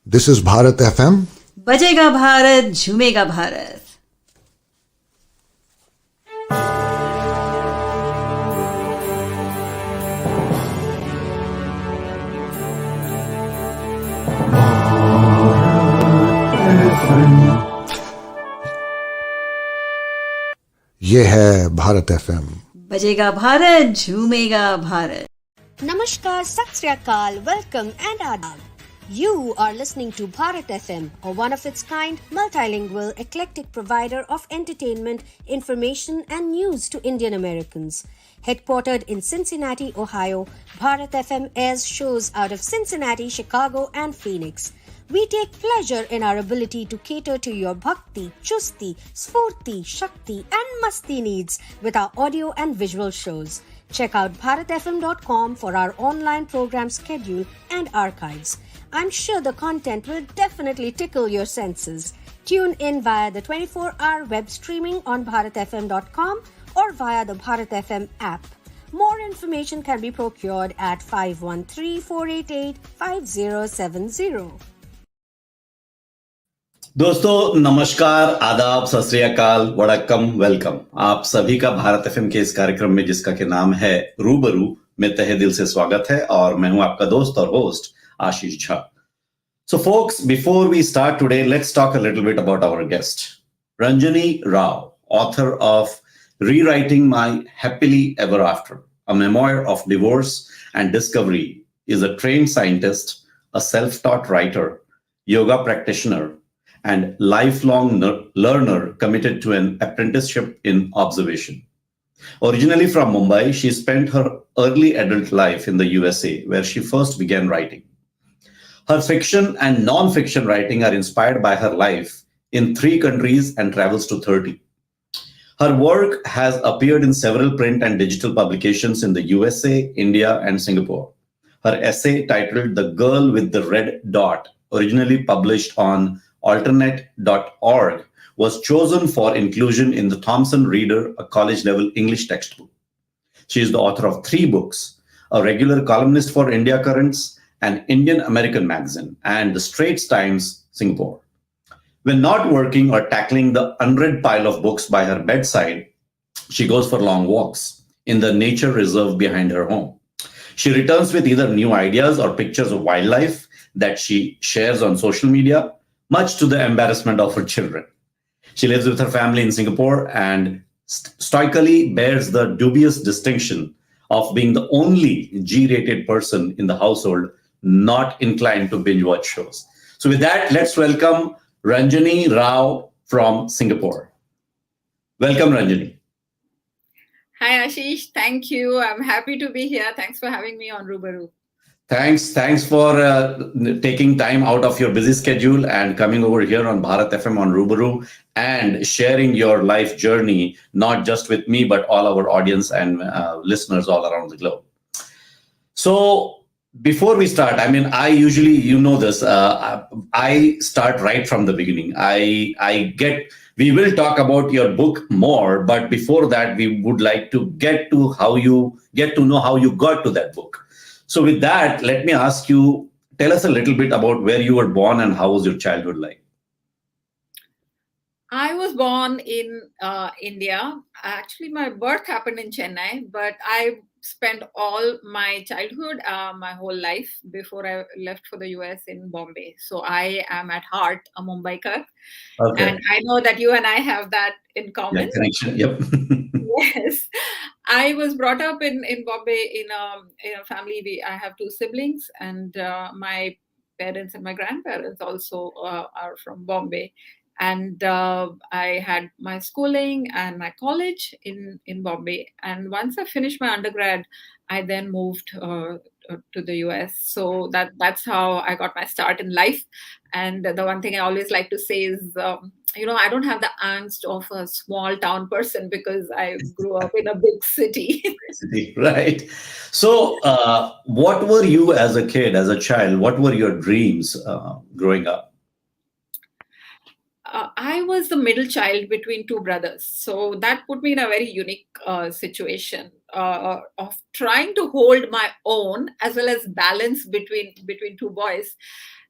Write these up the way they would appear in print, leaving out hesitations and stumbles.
This is Bharat FM. बजेगा भारत झूमेगा भारत. ये है भारत FM. बजेगा Bharat झूमेगा Bharat. Namaskar, Sat Sri Akal, welcome and adab. You are listening to Bharat FM, a one-of-its-kind, multilingual, eclectic provider of entertainment, information and news to Indian Americans. Headquartered in Cincinnati, Ohio, Bharat FM airs shows out of Cincinnati, Chicago and Phoenix. We take pleasure in our ability to cater to your bhakti, chusti, sfurti, shakti and masti needs with our audio and visual shows. Check out bharatfm.com for our online program schedule and archives. I'm sure the content will definitely tickle your senses. Tune in via the 24-hour web streaming on bharatfm.com or via the Bharat FM app. More information can be procured at 513-488-5070. दोस्तों नमस्कार, आदाब, सत श्री अकाल, वड़क्कम, welcome. आप सभी का Bharat FM के इस कार्यक्रम में जिसका के नाम है रूबरू में तहे दिल से स्वागत है और मैं हूं आपका दोस्त और host Ashish Jha. So folks, before we start today, let's talk a little bit about our guest. Ranjani Rao, author of Rewriting My Happily Ever After, a memoir of divorce and discovery, is a trained scientist, a self-taught writer, yoga practitioner, and lifelong learner committed to an apprenticeship in observation. Originally from Mumbai, she spent her early adult life in the USA, where she first began writing. Her fiction and non-fiction writing are inspired by her life in 3 countries and travels to 30. Her work has appeared in several print and digital publications in the USA, India, and Singapore. Her essay titled The Girl with the Red Dot, originally published on alternate.org, was chosen for inclusion in the Thomson Reader, a college-level English textbook. She is the author of 3 books, a regular columnist for India Currents, an Indian American magazine, and the Straits Times, Singapore. When not working or tackling the unread pile of books by her bedside, she goes for long walks in the nature reserve behind her home. She returns with either new ideas or pictures of wildlife that she shares on social media, much to the embarrassment of her children. She lives with her family in Singapore and stoically bears the dubious distinction of being the only G-rated person in the household not inclined to binge-watch shows. So with that, let's welcome Ranjani Rao from Singapore. Welcome, Ranjani. Hi, Ashish. Thank you. I'm happy to be here. Thanks for having me on Rubaru. Thanks for taking time out of your busy schedule and coming over here on Bharat FM on Rubaru and sharing your life journey, not just with me, but all our audience and listeners all around the globe. So before we start, I usually, you know this, I start right from the beginning. We will talk about your book more, but before that, we would like to get to know how you got to that book. So with that, let me ask you, tell us a little bit about where you were born and how was your childhood like? I was born in India. Actually, my birth happened in Chennai, but I spent all my childhood, my whole life before I left for the US in Bombay. So I am at heart a Mumbaikar. Okay. And I know that you and I have that in common. Yeah, connection. Yep. Yes. I was brought up in Bombay in a family. I have 2 siblings, and my parents and my grandparents also are from Bombay. And I had my schooling and my college in Bombay. And once I finished my undergrad, I then moved to the US. So that's how I got my start in life. And the one thing I always like to say is, I don't have the angst of a small town person because I grew up in a big city. Right. So what were you as a kid, as a child? What were your dreams growing up? I was the middle child between 2 brothers. So that put me in a very unique situation of trying to hold my own as well as balance between 2 boys.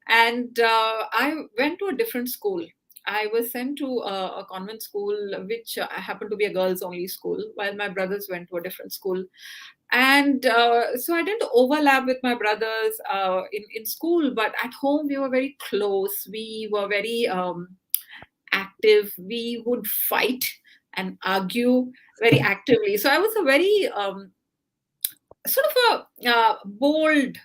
And I went to a different school. I was sent to a convent school, which happened to be a girls' only school, while my brothers went to a different school. And so I didn't overlap with my brothers in school, but at home we were very close. We were very active. We would fight and argue very actively. So I was a very sort of a bold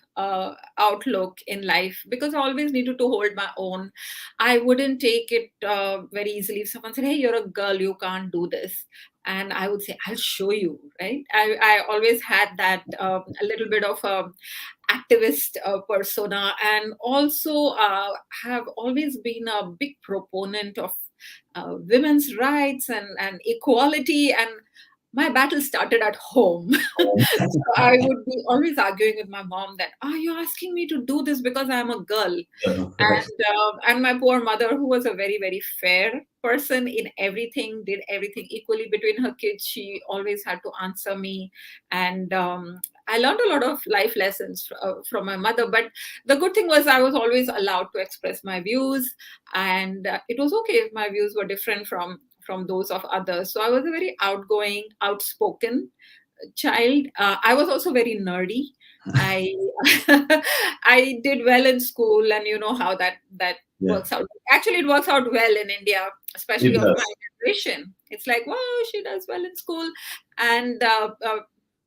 outlook in life, because I always needed to hold my own. I wouldn't take it very easily if someone said, "Hey, you're a girl, you can't do this." And I would say, "I'll show you," right? I always had that a little bit of a activist persona, and also have always been a big proponent of women's rights and equality. And my battle started at home. So I would be always arguing with my mom that, "Are you asking me to do this because I'm a girl?" And my poor mother, who was a very, very fair person in everything, did everything equally between her kids. She always had to answer me. And I learned a lot of life lessons from my mother. But the good thing was I was always allowed to express my views. And it was okay if my views were different from those of others. So I was a very outgoing, outspoken child. I was also very nerdy. I I did well in school, and you know how that Yeah, works out. Actually, it works out well in India, it especially of my does. generation. It's like, wow, she does well in school, and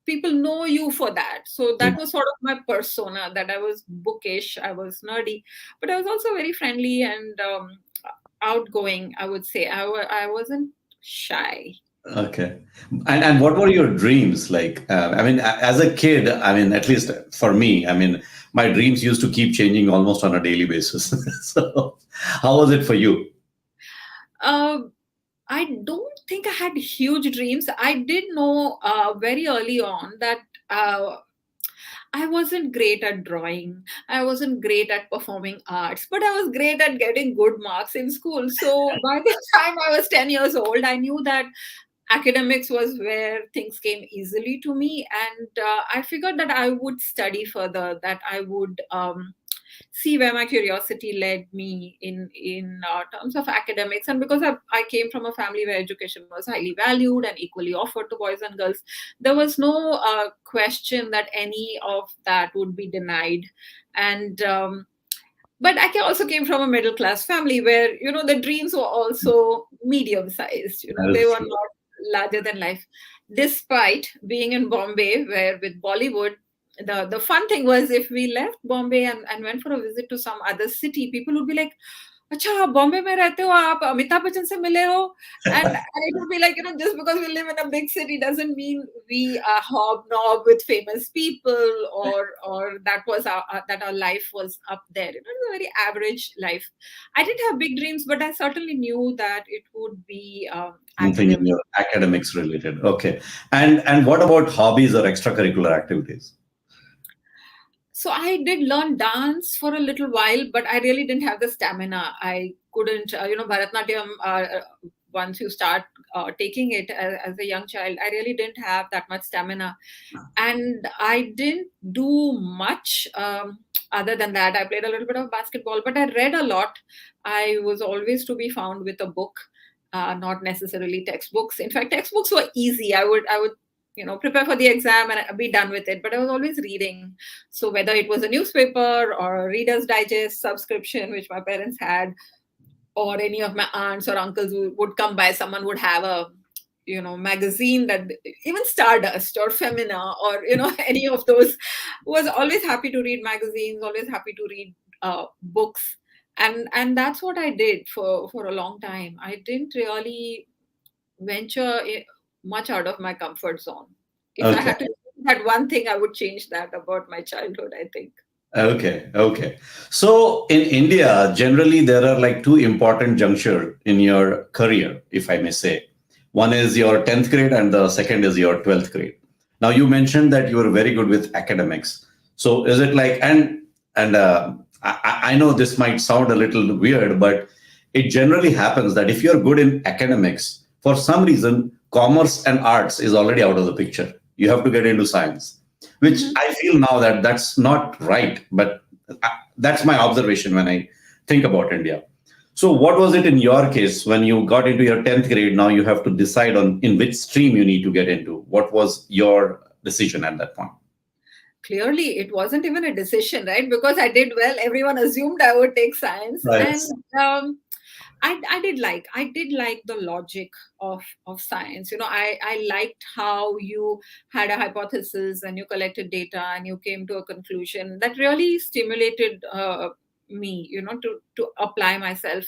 people know you for that. So that was sort of my persona, that I was bookish, I was nerdy, but I was also very friendly and outgoing. I would say I wasn't shy. Okay. And what were your dreams like? I mean, as a kid, I mean, at least for me, I mean, my dreams used to keep changing almost on a daily basis. So, how was it for you? Uh, I don't think I had huge dreams. I did know very early on that I wasn't great at drawing. I wasn't great at performing arts, but I was great at getting good marks in school. So by the time I was 10 years old, I knew that academics was where things came easily to me. And I figured that I would study further, that I would see where my curiosity led me in terms of academics. And because I came from a family where education was highly valued and equally offered to boys and girls, there was no question that any of that would be denied. And but also came from a middle class family where, you know, the dreams were also medium sized. You know, That they is were true. not larger than life. Despite being in Bombay, where with Bollywood, the fun thing was, if we left Bombay and went for a visit to some other city, people would be like, "अच्छा आप बॉम्बे में रहते हो, आप अमिताभ बच्चन से मिले हो?" And it would be like, you know, just because we live in a big city doesn't mean we hobnob with famous people, or that was that our life was up there. You know, it was a very average life. I didn't have big dreams, but I certainly knew that it would be Something in academic. your academics related. Okay. And what about hobbies or extracurricular activities? So I did learn dance for a little while, but I really didn't have the stamina. I couldn't, you know, Bharatnatyam, once you start taking it as a young child, I really didn't have that much stamina. And I didn't do much other than that. I played a little bit of basketball, but I read a lot. I was always to be found with a book, not necessarily textbooks. In fact, textbooks were easy. I would, you know, prepare for the exam and be done with it. But I was always reading. So whether it was a newspaper or a Reader's Digest subscription, which my parents had, or any of my aunts or uncles who would come by, someone would have a, you know, magazine, that even Stardust or Femina or, you know, any of those, was always happy to read magazines, always happy to read books. And that's what I did for a long time. I didn't really venture much out of my comfort zone. If I Okay. had to change that one thing, I would change that about my childhood, I think. Okay. Okay. So in India, generally there are like two important junctures in your career, if I may say. One is your 10th grade and the second is your 12th grade. Now you mentioned that you were very good with academics. So is it like, I know this might sound a little weird, but it generally happens that if you're good in academics, for some reason, commerce and arts is already out of the picture. You have to get into science, which Mhm. I feel now that that's not right. But That's my observation when I think about India. So what was it in your case when you got into your 10th grade? Now you have to decide on in which stream you need to get into. What was your decision at that point? Clearly, it wasn't even a decision, right? Because I did well. Everyone assumed I would take science. Right. And I did like the logic of science. I liked how you had a hypothesis and you collected data and you came to a conclusion that really stimulated me, to apply myself.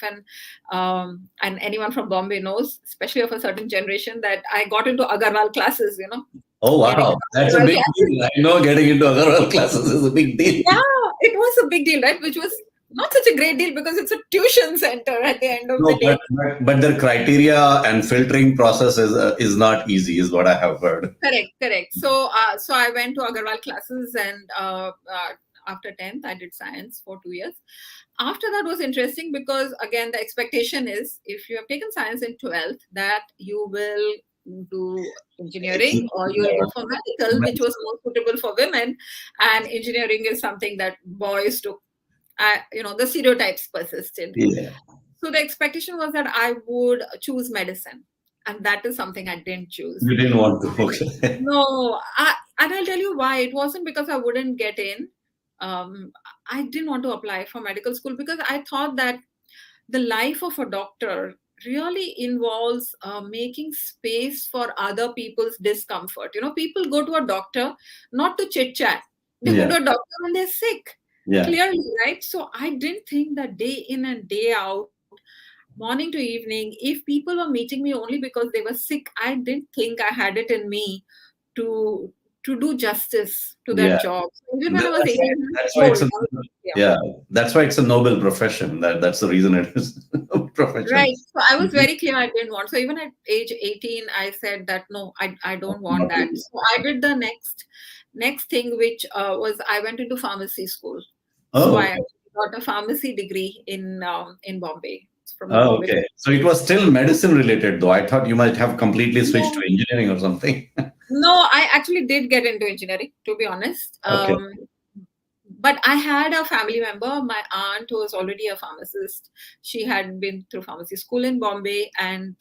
And anyone from Bombay knows, especially of a certain generation, that I got into Agarwal classes. Oh, Getting wow. into That's a Agarwal big classes. deal. I know getting into Agarwal classes is a big deal. Yeah, it was a big deal, right? Which was not such a great deal because it's a tuition center at the end of No, the day. but their criteria and filtering process is not easy, is what I have heard. Correct. So I went to Agarwal classes, and after 10th, I did science for 2 years. After that was interesting because, again, the expectation is if you have taken science in 12th, that you will do engineering or you will go for medical, which was more suitable for women. And engineering is something that boys took. The stereotypes persisted. Yeah. So the expectation was that I would choose medicine. And that is something I didn't choose. You didn't want to. Okay. No, and I'll tell you why. It wasn't because I wouldn't get in. I didn't want to apply for medical school because I thought that the life of a doctor really involves making space for other people's discomfort. People go to a doctor not to chit chat. They go to a doctor when they're sick. Yeah. Clearly, right? So I didn't think that day in and day out, morning to evening, if people were meeting me only because they were sick, I didn't think I had it in me to do justice to that job. So even when I was 18, that's why it's a noble profession. That's the reason it is a profession. Right. So I was very clear I didn't want. So even at age 18, I said that no, I don't want that. So I did the next thing, which was I went into pharmacy school. So I got a pharmacy degree in Bombay. Okay. So it was still medicine related, though. I thought you might have completely switched to engineering or something. No, I actually did get into engineering, to be honest. Okay. But I had a family member, my aunt, who was already a pharmacist. She had been through pharmacy school in Bombay, and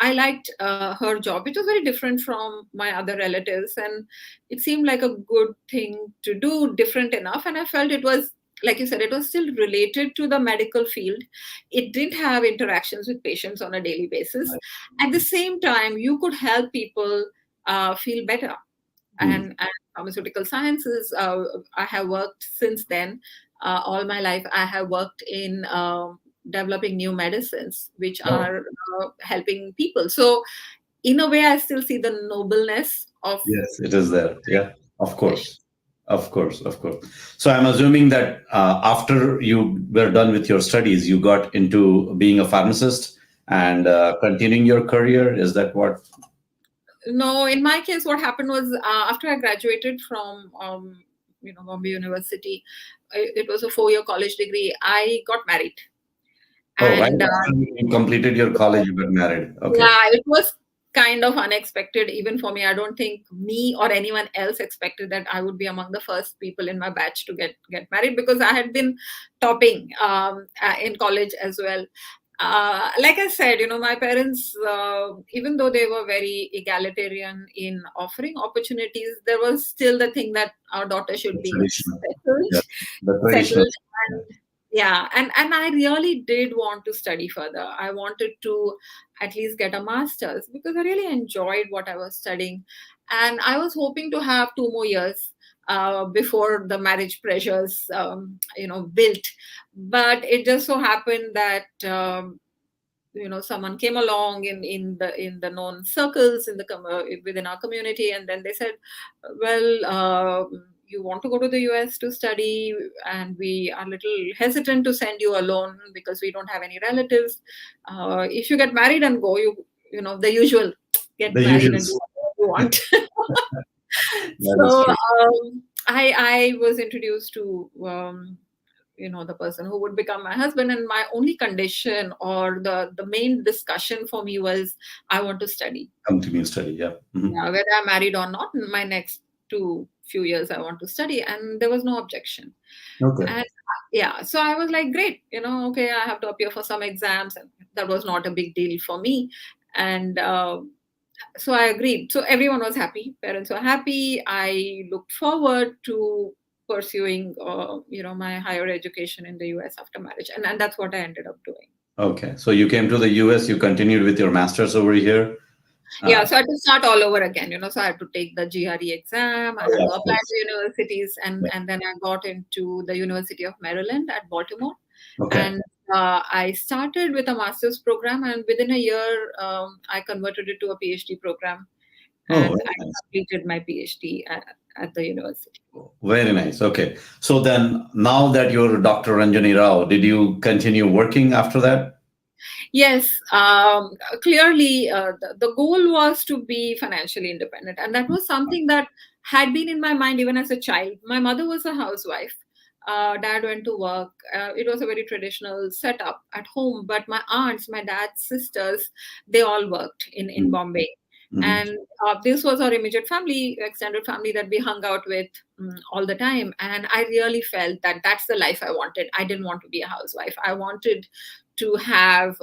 I liked her job. It was very different from my other relatives, and it seemed like a good thing to do, different enough. And I felt it was, like you said, it was still related to the medical field. It didn't have interactions with patients on a daily basis. Right. At the same time, you could help people feel better. And pharmaceutical sciences, I have worked since then. All my life, I have worked in developing new medicines, which are helping people. So in a way, I still see the nobleness of... Yes, it is there. Yeah, of course. Of course. So I'm assuming that after you were done with your studies, you got into being a pharmacist and continuing your career. Is that what? No, in my case, what happened was after I graduated from Bombay University, it was a 4-year college degree. I got married. And after you completed your college, you got married. Okay. Yeah, it was kind of unexpected, even for me. I don't think me or anyone else expected that I would be among the first people in my batch to get married, because I had been topping in college as well. Like I said, my parents, even though they were very egalitarian in offering opportunities, there was still the thing that our daughter should be settled. And I really did want to study further. I wanted to at least get a master's because I really enjoyed what I was studying. And I was hoping to have 2 more years before the marriage pressures, built. But it just so happened that, someone came along in the known circles within our community. And then they said, well, you want to go to the US to study, and we are a little hesitant to send you alone because we don't have any relatives. If you get married and go, the usual, get married and do whatever you want. So I was introduced to the person who would become my husband, and my only condition or the main discussion for me was I want to study. Continue study, yeah. Mm-hmm. Yeah, whether I'm married or not, in my next few years I want to study, and there was no objection. Okay. And yeah, so I was like, great, okay, I have to appear for some exams, and that was not a big deal for me. And so I agreed. So everyone was happy. Parents were happy. I looked forward to pursuing, my higher education in the US after marriage, and that's what I ended up doing. Okay, so you came to the US, you continued with your master's over here. Yeah, so I had to start all over again, so I had to take the GRE exam, I Oh, had yeah, to of apply course. to universities, and, Yeah. and then I got into the University of Maryland at Baltimore. Okay. And I started with a master's program, and within a year, I converted it to a PhD program, Oh, and very I nice. completed my PhD at the university. Very nice. Okay. So then now that you're Dr. Ranjani Rao, did you continue working after that? Yes, clearly the goal was to be financially independent. And that was something that had been in my mind even as a child. My mother was a housewife. Dad went to work. It was a very traditional setup at home. But my aunts, my dad's sisters, they all worked in Bombay. Mhm. And this was our immediate family, extended family that we hung out with all the time. And I really felt that that's the life I wanted. I didn't want to be a housewife. I wanted to have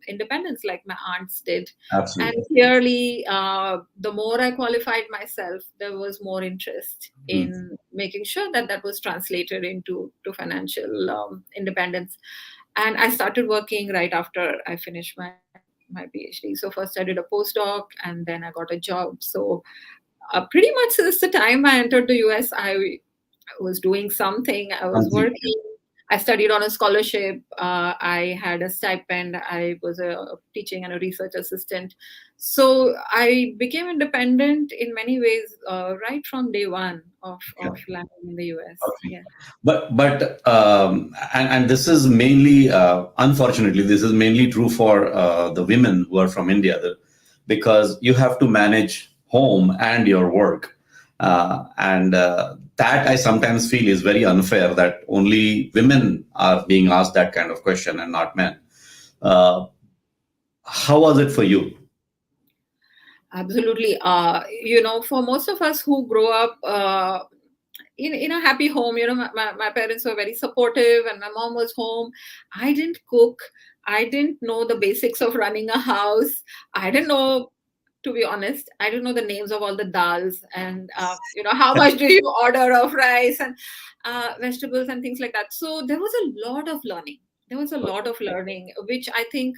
independence like my aunts did. And Absolutely. clearly, the more I qualified myself, there was more interest Mhm. in making sure that that was translated into financial independence. And I started working right after I finished my PhD. So first I did a postdoc, and then I got a job. So pretty much since the time I entered the US, I was doing something. I was Something. working. I studied on a scholarship. I had a stipend. I was a teaching and a research assistant. So I became independent in many ways right from day one of Okay. landing in the US. Okay. Yeah. And this is mainly, unfortunately, this is mainly true for the women who are from India, because you have to manage home and your work. And that I sometimes feel is very unfair that only women are being asked that kind of question and not men. Uh, how was it for you? Absolutely. For most of us who grow up in a happy home, my parents were very supportive, and my mom was home. I didn't cook. I didn't know the basics of running a house. I didn't know, to be honest, I didn't know the names of all the dals, and how much do you order of rice and vegetables and things like that. So there was a lot of learning. There was a lot of learning, which I think,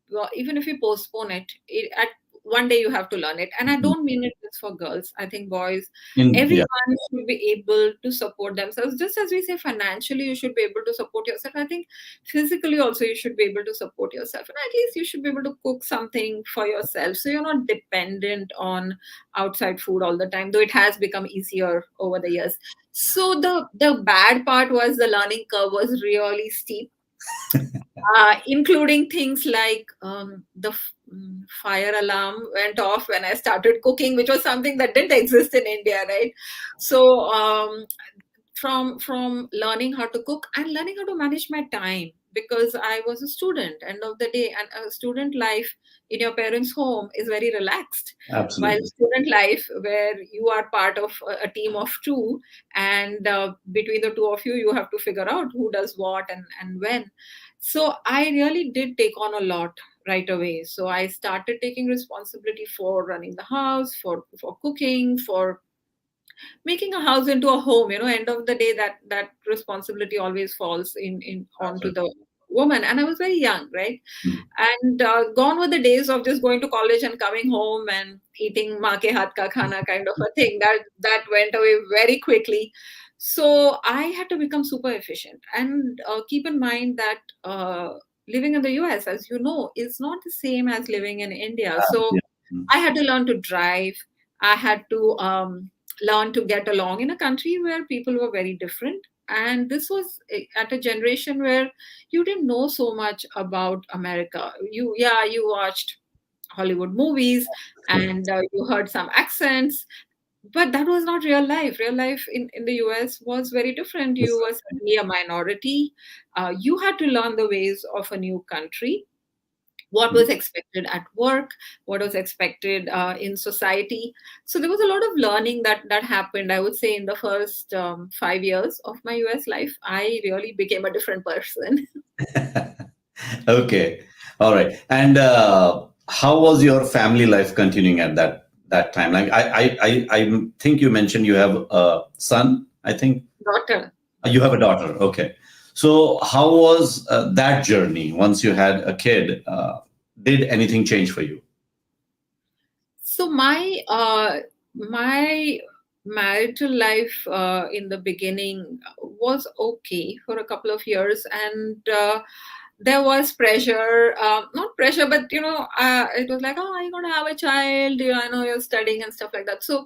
well, even if you postpone it at one day you have to learn it. And I don't mean it just for girls. I think boys, Yeah, everyone should be able to support themselves. Just as we say financially, you should be able to support yourself. I think physically also you should be able to support yourself. And at least you should be able to cook something for yourself. So you're not dependent on outside food all the time, though it has become easier over the years. So the bad part was the learning curve was really steep, including things like fire alarm went off when I started cooking, which was something that didn't exist in India, right? So from learning how to cook and learning how to manage my time, because I was a student end of the day, and a student life in your parents' home is very relaxed, while absolutely. student life where you are part of a team of two, and between the two of you you have to figure out who does what and when. So I really did take on a lot right away. So I started taking responsibility for running the house, for cooking, for making a house into a home. End of the day, that responsibility always falls in onto Absolutely. the woman. And I was very young, right? Mm. And gone were the days of just going to college and coming home and eating maa ke haath ka khana kind of a thing. That went away very quickly. So I had to become super efficient, and keep in mind that living in the US, as you know, is not the same as living in India. So Yeah. Mm. I had to learn to drive. I had to learn to get along in a country where people were very different. And this was at a generation where you didn't know so much about America. You watched Hollywood movies, and you heard some accents, but that was not real life. Real life in the US was very different. You were suddenly a minority. You had to learn the ways of a new country, what was expected at work, what was expected in society. So there was a lot of learning that happened. I would say in the first 5 years of my US life, I really became a different person. Okay. All right. And how was your family life continuing at that time? Like I think you mentioned you have a son, I think. Daughter. You have a daughter. Okay. So how was that journey once you had a kid? Did anything change for you? So my marital life in the beginning was okay for a couple of years, and there was pressure, not pressure, but it was like, oh, are you going to have a child? I know you're studying and stuff like that. So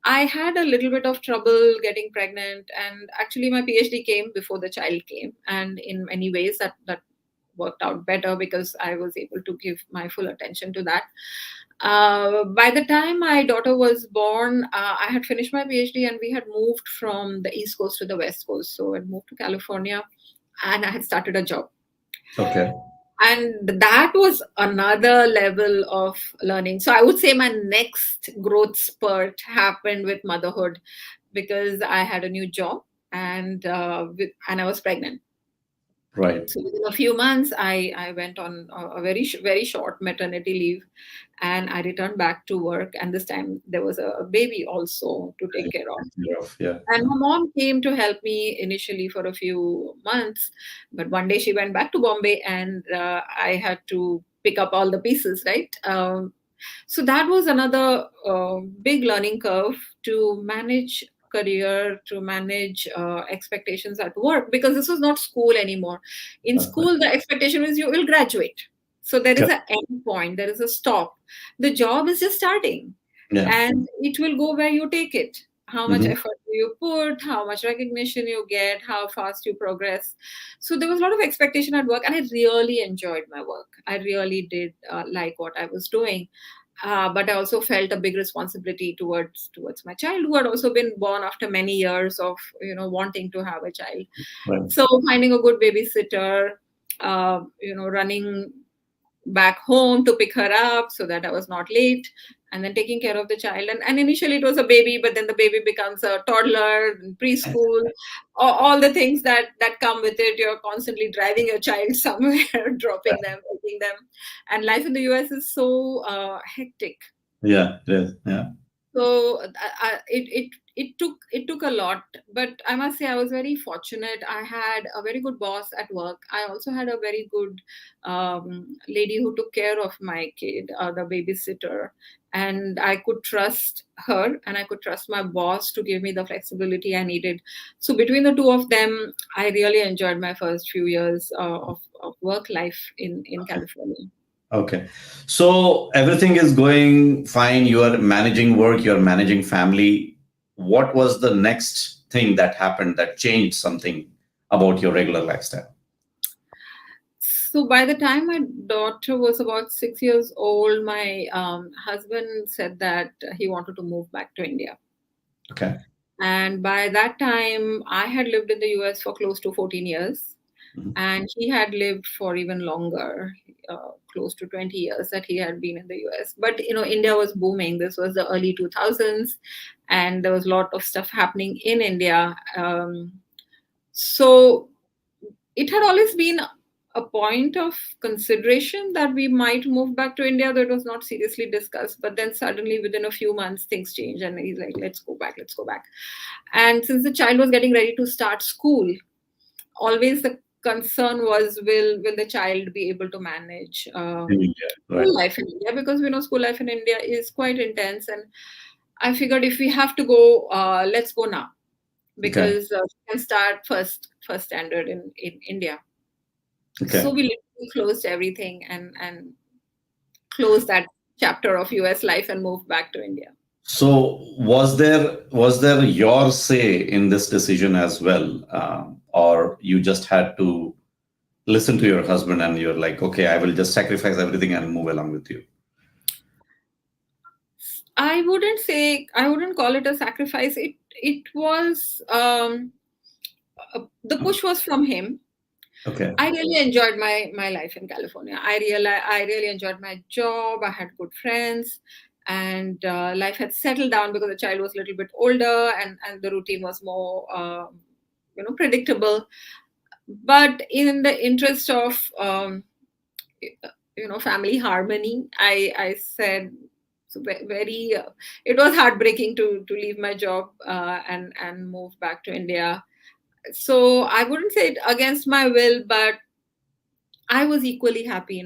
I had a little bit of trouble getting pregnant, and actually my PhD came before the child came, and in many ways that worked out better because I was able to give my full attention to that. By the time my daughter was born, I had finished my PhD and we had moved from the East Coast to the West Coast. So I moved to California and I had started a job. Okay. And that was another level of learning. So I would say my next growth spurt happened with motherhood because I had a new job and I was pregnant. Right. So within a few months, I went on a very short maternity leave, and I returned back to work. And this time there was a baby also to take care of. Yeah. And my mom came to help me initially for a few months, but one day she went back to Bombay, and I had to pick up all the pieces, right? So that was another big learning curve to manage career, to manage expectations at work, because this was not school anymore. In school, the expectation is you will graduate. So there is an end point, there is a stop. The job is just starting, and it will go where you take it. How much effort do you put, how much recognition you get, how fast you progress. So there was a lot of expectation at work, and I really enjoyed my work. I really did like what I was doing. But I also felt a big responsibility towards my child, who had also been born after many years of wanting to have a child. Right. So finding a good babysitter, running back home to pick her up so that I was not late, and then taking care of the child. And initially it was a baby, but then the baby becomes a toddler, preschool, all the things that come with it. You're constantly driving your child somewhere, dropping them, taking them. And life in the US is so hectic. Yeah, it is. Yeah. So it took a lot, but I must say I was very fortunate. I had a very good boss at work. I also had a very good lady who took care of my kid, the babysitter, and I could trust her, and I could trust my boss to give me the flexibility I needed. So between the two of them, I really enjoyed my first few years of work life in California. Okay. So everything is going fine. You are managing work, you're managing family. What was the next thing that happened that changed something about your regular lifestyle? So by the time my daughter was about 6 years old, my husband said that he wanted to move back to India. Okay. And by that time, I had lived in the US for close to 14 years. And he had lived for even longer, close to 20 years that he had been in the US. But, India was booming. This was the early 2000s, and there was a lot of stuff happening in India. So it had always been a point of consideration that we might move back to India, though it was not seriously discussed. But then suddenly within a few months, things changed, and he's like, let's go back. And since the child was getting ready to start school, always the concern was, will the child be able to manage school life in India? Because we know school life in India is quite intense. And I figured if we have to go, let's go now, because we can start first standard in India. Okay. So we literally closed everything and closed that chapter of US life and moved back to India. So was there your say in this decision as well, or you just had to listen to your husband and you're like, okay, I will just sacrifice everything and move along with you? I wouldn't call it a sacrifice. It was the push was from him. Okay. I really enjoyed my life in California. I really enjoyed my job. I had good friends, and life had settled down because the child was a little bit older, and the routine was more predictable. But in the interest of family harmony, I said, so very it was heartbreaking to leave my job and move back to India. So I wouldn't say it against my will, but I was equally happy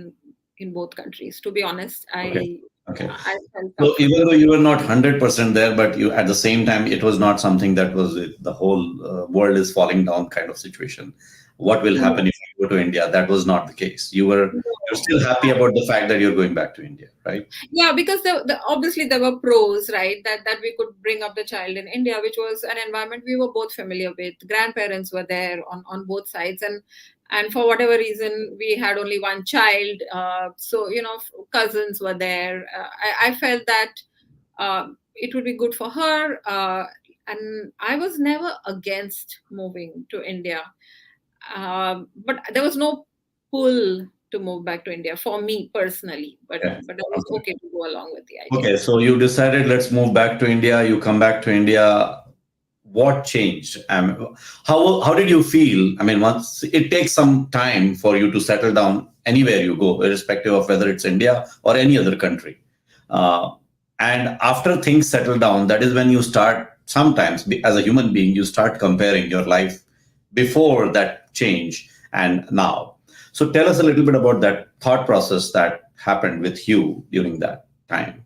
in both countries. To be honest, Okay. I Okay. I felt So even comfortable. though you were not 100% there, but you at the same time, it was not something that was the whole world is falling down kind of situation. What will happen No, if you go to India? That was not the case. You're no. still happy about the fact that you're going back to India, right? Yeah, because obviously there were pros, right? That we could bring up the child in India, which was an environment we were both familiar with. Grandparents were there on both sides, and for whatever reason, we had only one child. So cousins were there. I felt that it would be good for her, and I was never against moving to India. But there was no pull to move back to India for me personally. Yeah. But I was Okay. okay to go along with the idea. Okay. So you decided, let's move back to India. You come back to India. What changed? How did you feel? I mean, once it takes some time for you to settle down anywhere you go, irrespective of whether it's India or any other country. Uh, and after things settle down, that is when you start. Sometimes, as a human being, you start comparing your life before that change and now. So tell us a little bit about that thought process that happened with you during that time.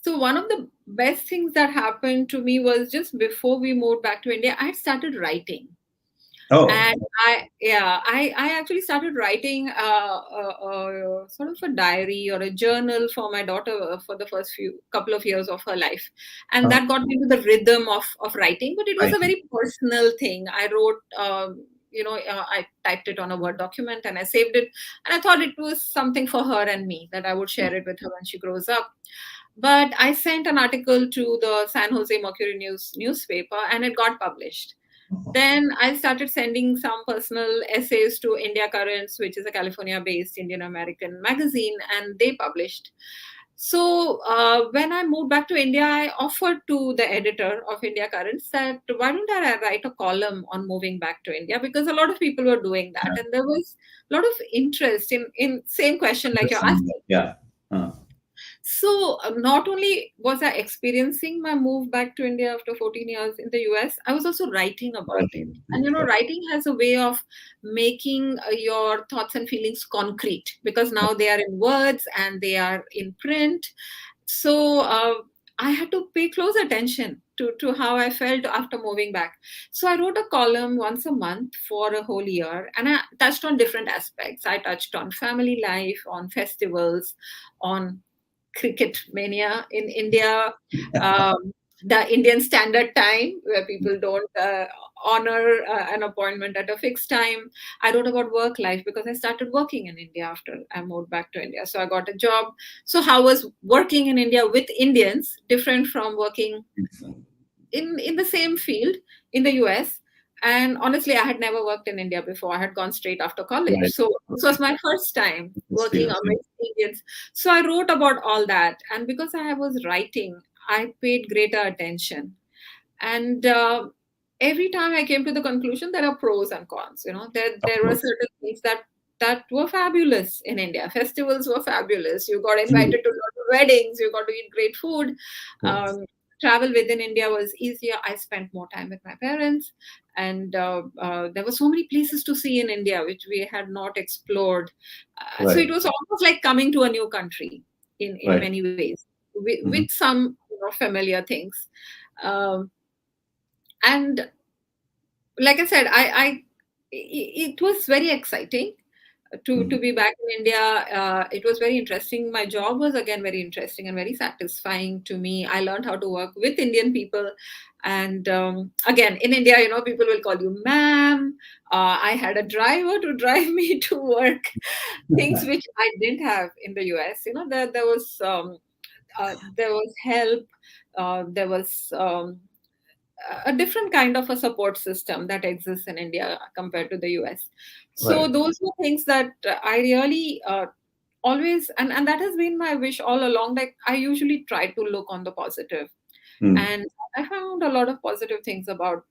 So one of the best things that happened to me was just before we moved back to India, I had started writing. Oh, And I actually started writing sort of a diary or a journal for my daughter for the first few couple of years of her life, and oh, that got me into the rhythm of writing. But it was right. a very personal thing. I wrote, I typed it on a Word document and I saved it, and I thought it was something for her and me that I would share it with her when she grows up. But I sent an article to the San Jose Mercury newspaper, and it got published. Then I started sending some personal essays to India Currents, which is a California based Indian American magazine, and they published. So when I moved back to India, I offered to the editor of India Currents that why don't I write a column on moving back to India, because a lot of people were doing that, and there was a lot of interest in same question like you're Interesting. asking. Yeah. Uh, So not only was I experiencing my move back to India after 14 years in the US, I was also writing about it. Writing. And Yeah. writing has a way of making your thoughts and feelings concrete, because now they are in words and they are in print. So I had to pay close attention to how I felt after moving back. So I wrote a column once a month for a whole year, and I touched on different aspects. I touched on family life, on festivals, on cricket mania in India, the Indian Standard Time, where people don't honor an appointment at a fixed time. I wrote about work life because I started working in India after I moved back to India. So I got a job. So how was working in India with Indians different from working in the same field in the US? And honestly, I had never worked in India before. I had gone straight after college. Right. So this Okay. was my first time working Experience. amongst Indians. So I wrote about all that. And because I was writing, I paid greater attention. And every time I came to the conclusion, there are pros and cons. Of There were course. certain things that were fabulous in India. Festivals were fabulous. You got True. invited to a lot of weddings. You got to eat great food. Yes. Travel within India was easier. I spent more time with my parents, and there were so many places to see in India which we had not explored. So Right. it was almost like coming to a new country in Right. many ways, Mhm. with some familiar things. Um, and like I said, it was very exciting to Mhm. be back in India. It was very interesting. My job was again very interesting and very satisfying to me. I learned how to work with Indian people, and again in India, people will call you ma'am. I had a driver to drive me to work, things which I didn't have in the US. There was help. There was a different kind of a support system that exists in India compared to the US. So Right. those were things that I really always, and that has been my wish all along. Like I usually try to look on the positive, Mm. and I found a lot of positive things about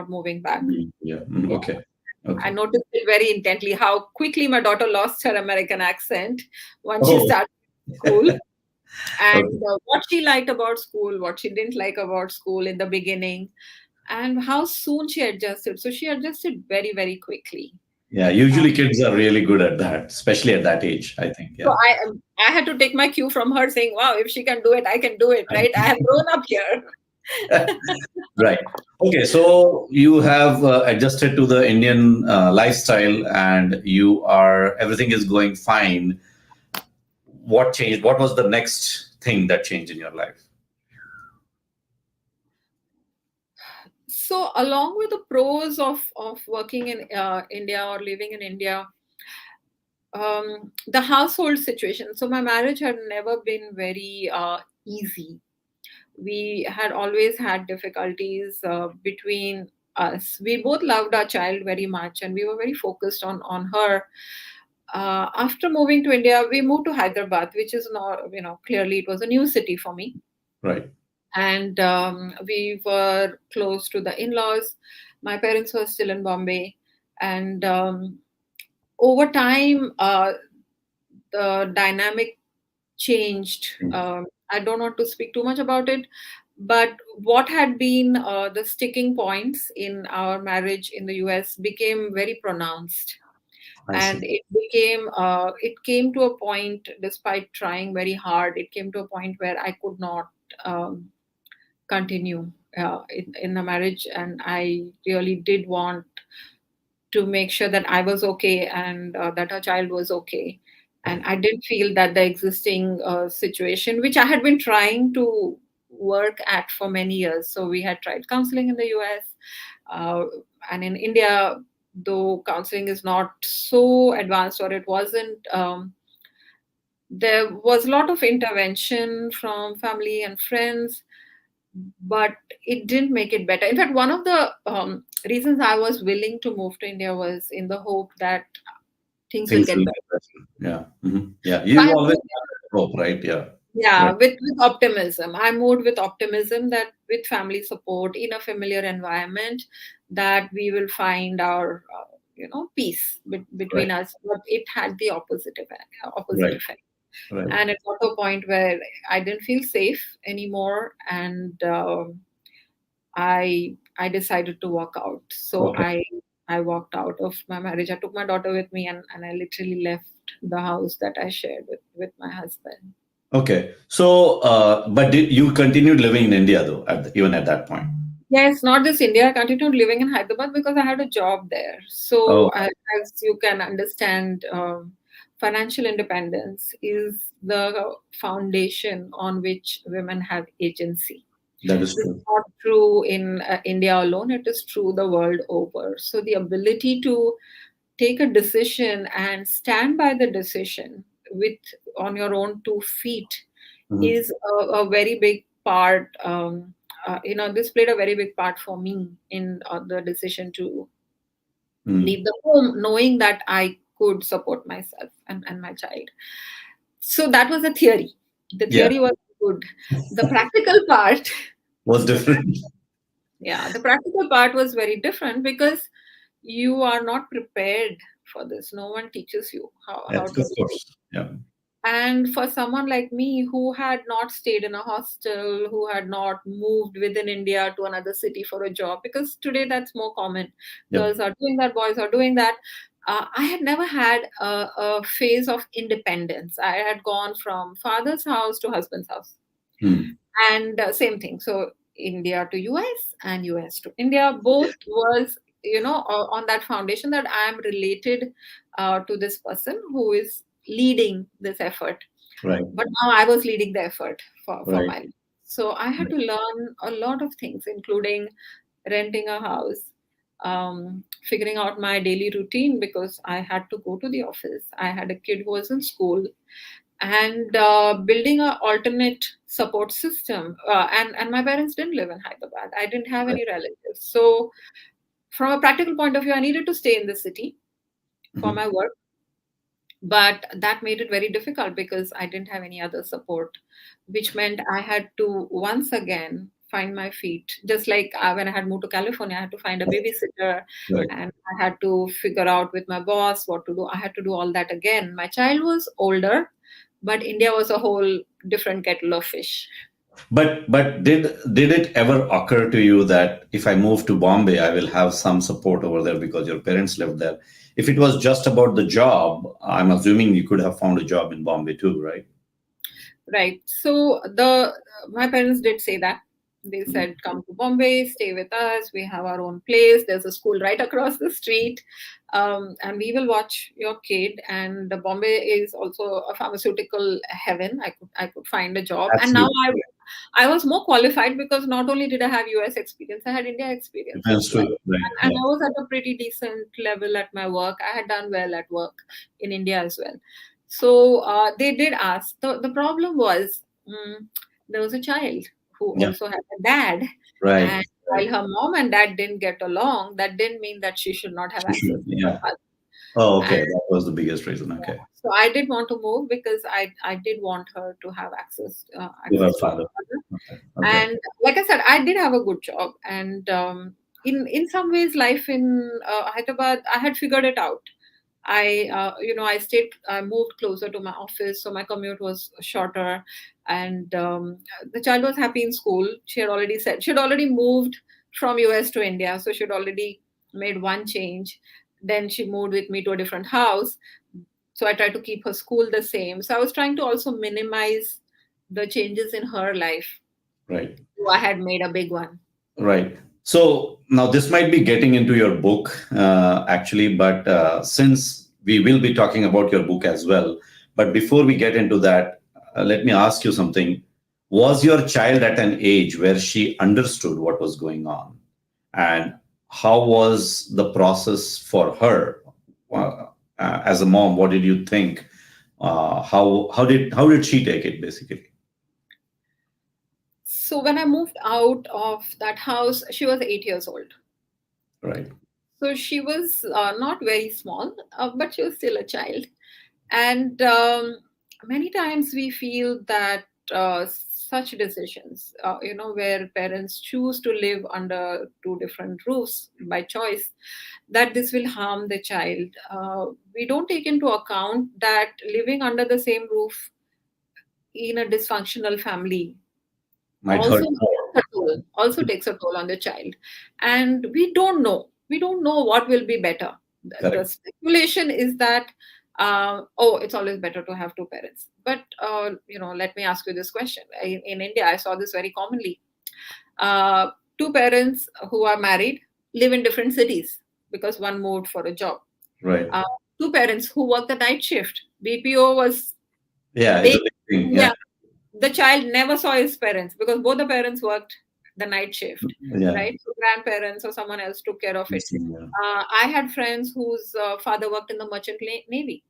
moving back. Yeah. Mm. Yeah. Okay. I Okay. noticed it very intently how quickly my daughter lost her American accent once she Oh. started school, Okay. and what she liked about school, what she didn't like about school in the beginning, and how soon she adjusted. So she adjusted very, very quickly. Yeah. Uh, Usually kids are really good at that, especially at that age, I think. so Yeah. I had to take my cue from her, saying, "Wow, if she can do it, I can do it." Right? I have grown up here. Right. Okay. So you have adjusted to the Indian lifestyle, and everything is going fine. What changed? What was the next thing that changed in your life? So along with the pros of working in India or living in India, the household situation. So my marriage had never been very easy. We had always had difficulties between us. We both loved our child very much, and we were very focused on her. After moving to India, we moved to Hyderabad, which is not, clearly it was a new city for me. Right. And we were close to the in-laws. My parents were still in Bombay, and over time, the dynamic changed. I don't want to speak too much about it, but what had been the sticking points in our marriage in the US became very pronounced. I And see. it came to a point, despite trying very hard, it came to a point where I could not continue in the marriage. And I really did want to make sure that I was okay, and that our child was okay. And I did feel that the existing situation, which I had been trying to work at for many years, so we had tried counseling in the US, uh, and in India, though counseling is not so advanced, or it wasn't. There was a lot of intervention from family and friends, but it didn't make it better. In fact, one of the reasons I was willing to move to India was in the hope that things will Things get will better. get better. Yeah. Mhm. Yeah. So I You always moved, have hope, right? Yeah. yeah, Right. with optimism. I moved with optimism that with family support in a familiar environment, that we will find our peace Right. between us. But it had the opposite Right. effect. Right. And it got to a point where I didn't feel safe anymore, and I decided to walk out. So Okay. I walked out of my marriage. I took my daughter with me, and I literally left the house that I shared with my husband. Okay. So, but did you continued living in India though, even at that point? Yes, not just India. I continued living in Hyderabad because I had a job there. Oh, So, as you can understand, financial independence is the foundation on which women have agency. that is This is true. not true in India alone, it is true the world over. So, the ability to take a decision and stand by the decision with on your own 2 feet Mhm. is a very big part. This played a very big part for me in the decision to Mm. leave the home, knowing that I could support myself and my child. So that was a theory. The Yeah. theory was good. The practical part, Was the pra- different. yeah, the practical part was very different because you are not prepared for this. No one teaches you how Yes, to of do this. course. Yeah. And for someone like me who had not stayed in a hostel, who had not moved within India to another city for a job, because today that's more common. Yep. Girls are doing that, boys are doing that. I had never had a phase of independence. I had gone from father's house to husband's house. Mm. And same thing. So India to US and US to India, both was, on that foundation that I am related to this person who is leading this effort. Right. But now I was leading the effort for Right. my life. So I had to learn a lot of things, including renting a house, figuring out my daily routine because I had to go to the office. I had a kid who was in school, and building an alternate support system. And my parents didn't live in Hyderabad. I didn't have any relatives. So from a practical point of view, I needed to stay in the city for my work. But that made it very difficult because I didn't have any other support, which meant I had to once again find my feet. Just like when I had moved to California, I had to find a babysitter Right. and I had to figure out with my boss what to do. I had to do all that again. My child was older, but India was a whole different kettle of fish. But did it ever occur to you that if I move to Bombay, I will have some support over there because your parents lived there? If it was just about the job, I'm assuming you could have found a job in Bombay too, right? Right. So my parents did say that. They said, come to Bombay, stay with us. We have our own place. There's a school right across the street. And we will watch your kid. And the Bombay is also a pharmaceutical heaven. I could find a job. And now Absolutely. I was more qualified because not only did I have US experience, I had India experience That's as well. true. Right. And I was at a pretty decent level at my work. I had done well at work in India as well. So they did ask. The problem was there was a child who Yeah. also had a dad. Right. And while her mom and dad didn't get along, that didn't mean that she should not have access to her father. Oh, okay. And That was the biggest reason. Okay. so I did want to move because I did want her to have access To her to her father. father. Okay. And like I said, I did have a good job. And in some ways, life in Hyderabad, I had figured it out. I moved closer to my office, so my commute was shorter. And the child was happy in school. She had already moved from US to India, so she had already made one change. Then she moved with me to a different house. So I tried to keep her school the same. So I was trying to also minimize the changes in her life. Right. So I had made a big one. Right. So now this might be getting into your book, actually, but since we will be talking about your book as well, but before we get into that, let me ask you something. Was your child at an age where she understood what was going on? And how was the process for her? As a mom, what did you think? How did she take it, basically? So when I moved out of that house, she was 8 years old. Right. So she was not very small, but she was still a child. And many times we feel that such decisions, where parents choose to live under two different roofs by choice, that this will harm the child. We don't take into account that living under the same roof in a dysfunctional family Might hurt more. also takes a toll on the child. And we don't know what will be better. The Correct. speculation is that it's always better to have two parents. But let me ask you this question. In India, I saw this very commonly. Two parents who are married live in different cities because one moved for a job. Right. Two parents who work the night shift. BPO was Yeah, big. it's a big thing. Yeah. The child never saw his parents because both the parents worked the night shift, Yeah. right? So grandparents or someone else took care of it. Yeah. I had friends whose father worked in the merchant navy.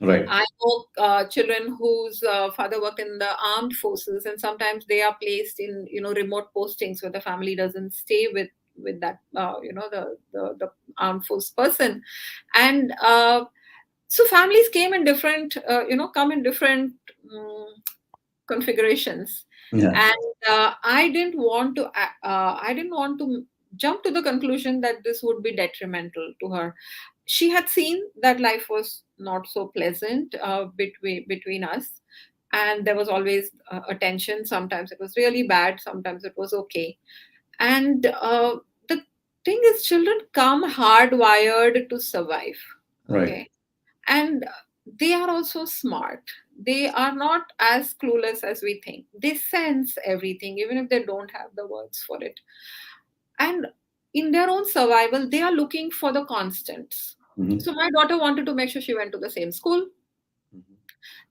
Right. I know children whose father worked in the armed forces, and sometimes they are placed in remote postings where the family doesn't stay with that the armed force person. And so families came in different come in different configurations. Yeah. And I didn't want to jump to the conclusion that this would be detrimental to her. She had seen that life was not so pleasant between us, and there was always a tension. Sometimes it was really bad, sometimes it was okay. And the thing is, children come hardwired to survive. Right. Okay. And they are also smart. They are not as clueless as we think. They sense everything, even if they don't have the words for it. And in their own survival, they are looking for the constants. So my daughter wanted to make sure she went to the same school,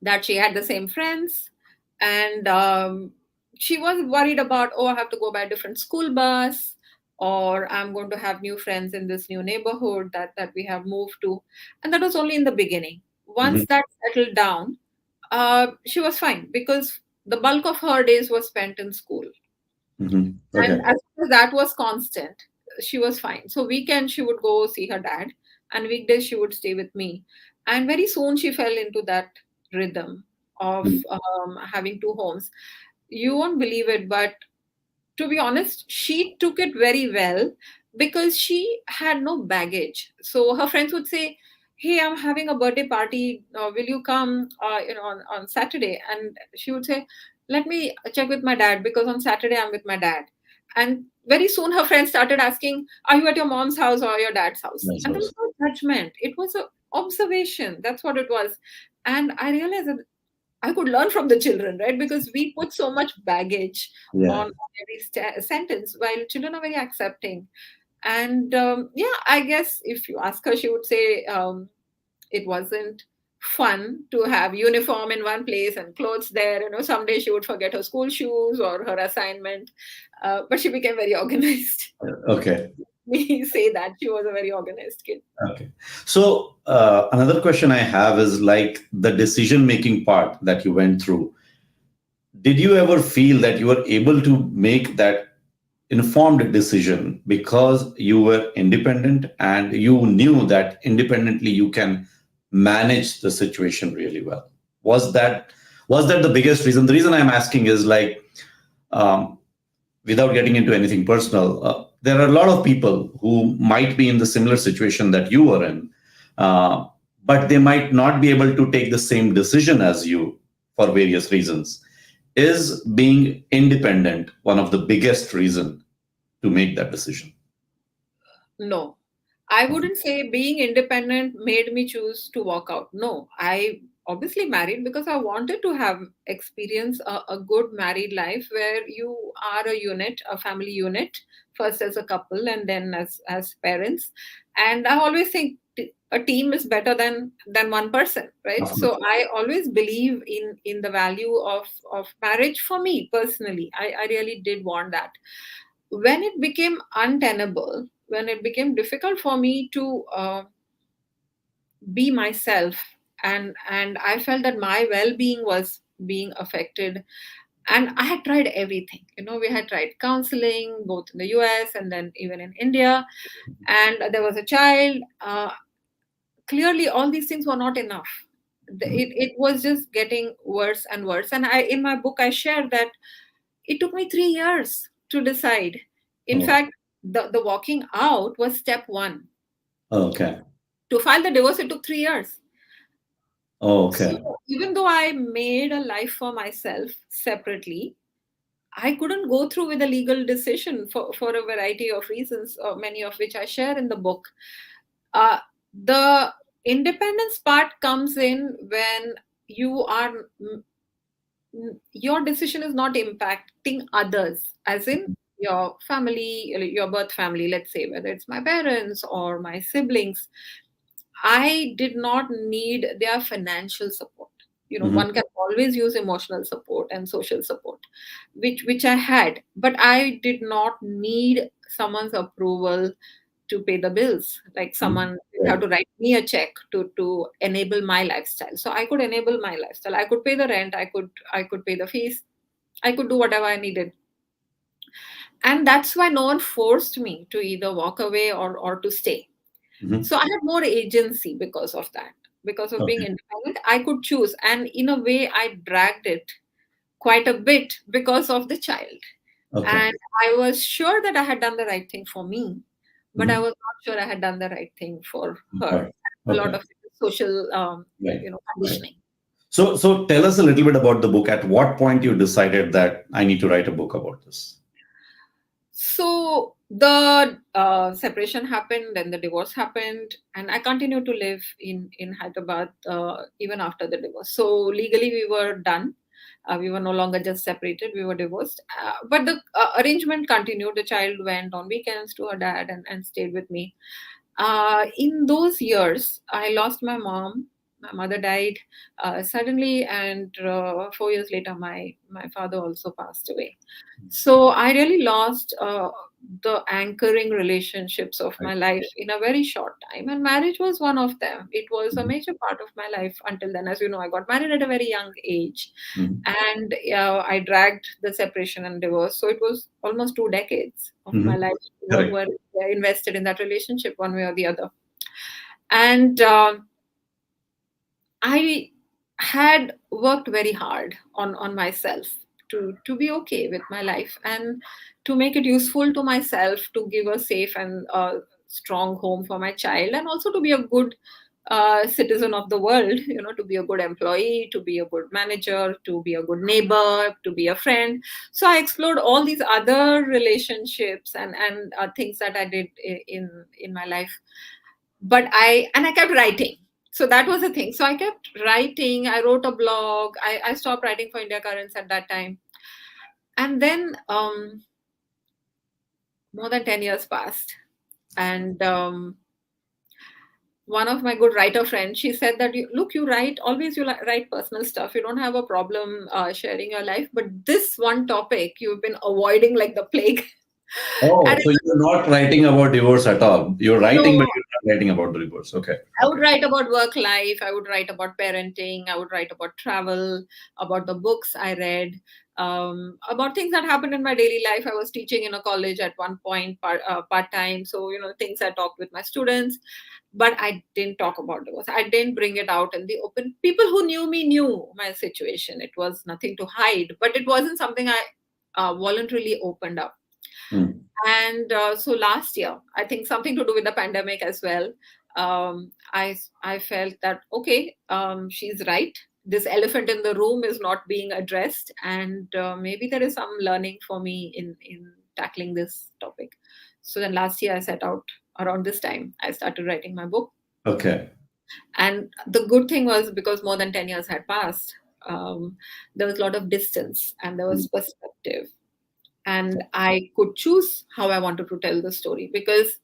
that she had the same friends, and she was worried about, I have to go by a different school bus, or I'm going to have new friends in this new neighborhood that we have moved to. And that was only in the beginning. Once that settled down, she was fine because the bulk of her days was spent in school. Mhm. And Okay. as long as that was constant, she was fine. So weekend she would go see her dad, and weekdays she would stay with me. And very soon she fell into that rhythm of Mm. having two homes. You won't believe it, but to be honest, she took it very well because she had no baggage. So her friends would say, "Hey, I'm having a birthday party. Will you come? On Saturday?" And she would say, "Let me check with my dad because on Saturday I'm with my dad." And very soon her friends started asking, "Are you at your mom's house or your dad's house?" Nice And there house. was no judgment. It was an observation. That's what it was. And I realized that I could learn from the children, right? Because we put so much baggage Yeah. on every sentence, while children are very accepting. And yeah, I guess if you ask her, she would say it wasn't fun to have uniform in one place and clothes there. Someday she would forget her school shoes or her assignment, but she became very organized. Okay. We say that she was a very organized kid. Okay. So another question I have is like the decision making part that you went through. Did you ever feel that you were able to make that informed decision because you were independent and you knew that independently you can manage the situation really well? Was that the biggest reason? The reason I'm asking is like, um, without getting into anything personal, there are a lot of people who might be in the similar situation that you were in, uh, but they might not be able to take the same decision as you for various reasons. Is being independent one of the biggest reason to make that decision? No, I wouldn't say being independent made me choose to walk out. No, I obviously married because I wanted to have experience a good married life where you are a unit, a family unit, first as a couple and then as parents. And I always think a team is better than one person, right? Of course. So I always believe in the value of marriage for me personally. I really did want that. When it became untenable, when it became difficult for me to be myself, and I felt that my well-being was being affected, and I had tried everything. We had tried counseling both in the US and then even in India, and there was a child. Clearly all these things were not enough. It was just getting worse and worse, and in my book I shared that it took me 3 years to decide. In Oh, fact, the walking out was step one. okay. To file the divorce, it took 3 years. Oh, So okay. even though I made a life for myself separately, I couldn't go through with a legal decision for a variety of reasons, many of which I share in the book. The independence part comes in when you are your decision is not impacting others, as in your family, your birth family, let's say, whether it's my parents or my siblings. I did not need their financial support. Mhm. One can always use emotional support and social support, which I had, but I did not need someone's approval to pay the bills. Like Mhm. someone didn't have Right. to write me a check to enable my lifestyle. So I could enable my lifestyle. I could pay the rent. I could pay the fees. I could do whatever I needed. And that's why no one forced me to either walk away or to stay. Mhm. So I had more agency because of that. Because of being Okay. independent, I could choose. And in a way, I dragged it quite a bit because of the child. Okay. And I was sure that I had done the right thing for me, but I Mhm. was not sure I had done the right thing for Got her. it. A lot Okay. of social, Right. Right. conditioning. So tell us a little bit about the book. At what point you decided that I need to write a book about this? So the separation happened, then the divorce happened, and I continued to live in Hyderabad even after the divorce. So legally, we were done. We were no longer just separated; we were divorced. But the arrangement continued. The child went on weekends to her dad and stayed with me. In those years, I lost my mom. My mother died suddenly, and 4 years later, my father also passed away. So I really lost the anchoring relationships of my life in a very short time, and marriage was one of them. It was a major part of my life until then. As you know, I got married at a very young age, Mhm. and I dragged the separation and divorce. So it was almost 2 decades of my Mhm. life Correct. were invested in that relationship one way or the other. And I had worked very hard on myself to be okay with my life and to make it useful to myself, to give a safe and strong home for my child, and also to be a good citizen of the world, to be a good employee, to be a good manager, to be a good neighbor, to be a friend. So I explored all these other relationships and things that I did in my life. But I kept writing. So that was the thing. So I kept writing. I wrote a blog. I stopped writing for India Currents at that time. And then more than 10 years passed. And one of my good writer friends, she said that, look, you write, always you write personal stuff. You don't have a problem sharing your life. But this one topic you've been avoiding like the plague. Oh, And so you're not writing about divorce at all. You're writing, but no, you're not writing about the divorce. Okay. I would Okay. write about work life. I would write about parenting. I would write about travel, about the books I read, about things that happened in my daily life. I was teaching in a college at one point, part time. So, things I talked with my students, but I didn't talk about divorce. I didn't bring it out in the open. People who knew me knew my situation. It was nothing to hide, but it wasn't something I voluntarily opened up. Hmm. And so last year, I think something to do with the pandemic as well, I felt that, okay, she's right. This elephant in the room is not being addressed, and maybe there is some learning for me in tackling this topic. So then last year I set out. Around this time I started writing my book. Okay. And the good thing was, because more than 10 years had passed, there was a lot of distance and there was perspective, and I could choose how I wanted to tell the story. Because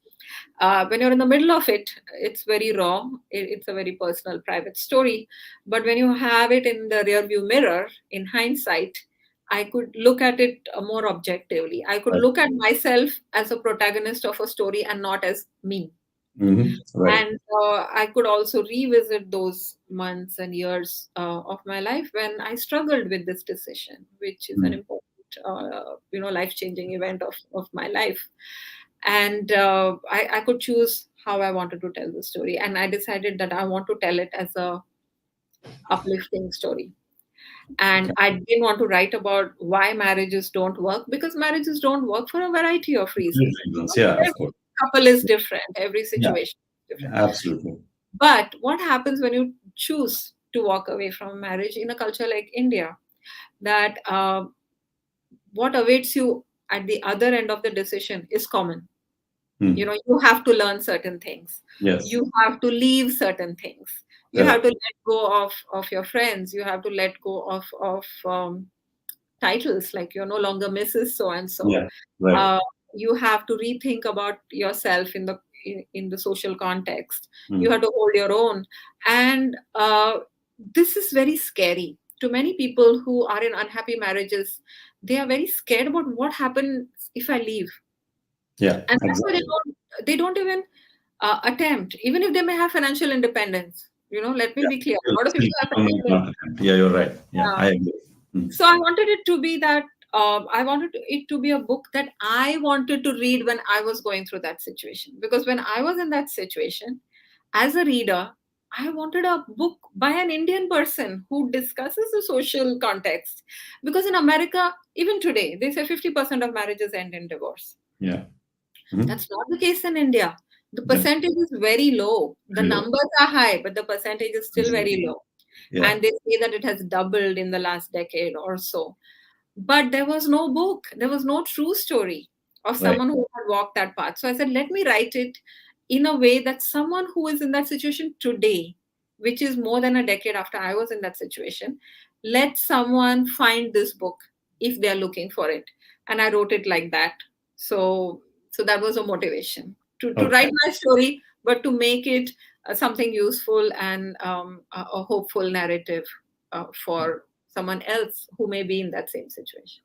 when you're in the middle of it, it's very raw. It's a very personal, private story. But when you have it in the rearview mirror, in hindsight, I could look at it more objectively. I could Right. look at myself as a protagonist of a story and not as me. Right. And I could also revisit those months and years of my life when I struggled with this decision, which is an Mm. important, life-changing event of my life. And I could choose how I wanted to tell the story. And I decided that I want to tell it as a uplifting story. And Okay. I didn't want to write about why marriages don't work, because marriages don't work for a variety of reasons. Yeah, of Every course. couple is different. Every Yeah, situation is different. absolutely. But what happens when you choose to walk away from marriage in a culture like India? That what awaits you at the other end of the decision is common. Hmm. You have to learn certain things. Yes. You have to leave certain things. You have Correct. to let go of your friends. You have to let go of titles, like you're no longer Mrs. So and so. Yeah. Right. uh, you have to rethink about yourself in the social context. You Hmm. have to hold your own, and this is very scary to many people who are in unhappy marriages. They are very scared about what happens if I leave, Yeah. and that's why Exactly. they don't even attempt, even if they may have financial independence. Let me Yeah. be clear, a Still, lot of still people have people may financial. not attempt. Yeah, you're right. Yeah, I agree. Hmm. So I wanted it to be that, I wanted it to be a book that I wanted to read when I was going through that situation. Because when I was in that situation, as a reader, I wanted a book by an Indian person who discusses the social context. Because in America, even today, they say 50% of marriages end in divorce. Yeah. Hmm. That's not the case in India. The Yeah. percentage is very low. The Very low. numbers are high, but the percentage is still very low. Yeah. And they say that it has doubled in the last decade or so. But there was no book, there was no true story of Right. someone who had walked that path. So I said, let me write it in a way that someone who is in that situation today, which is more than a decade after I was in that situation, let someone find this book if they're looking for it. And I wrote it like that. So that was a motivation to Okay. write my story, but to make it something useful and a hopeful narrative for someone else who may be in that same situation.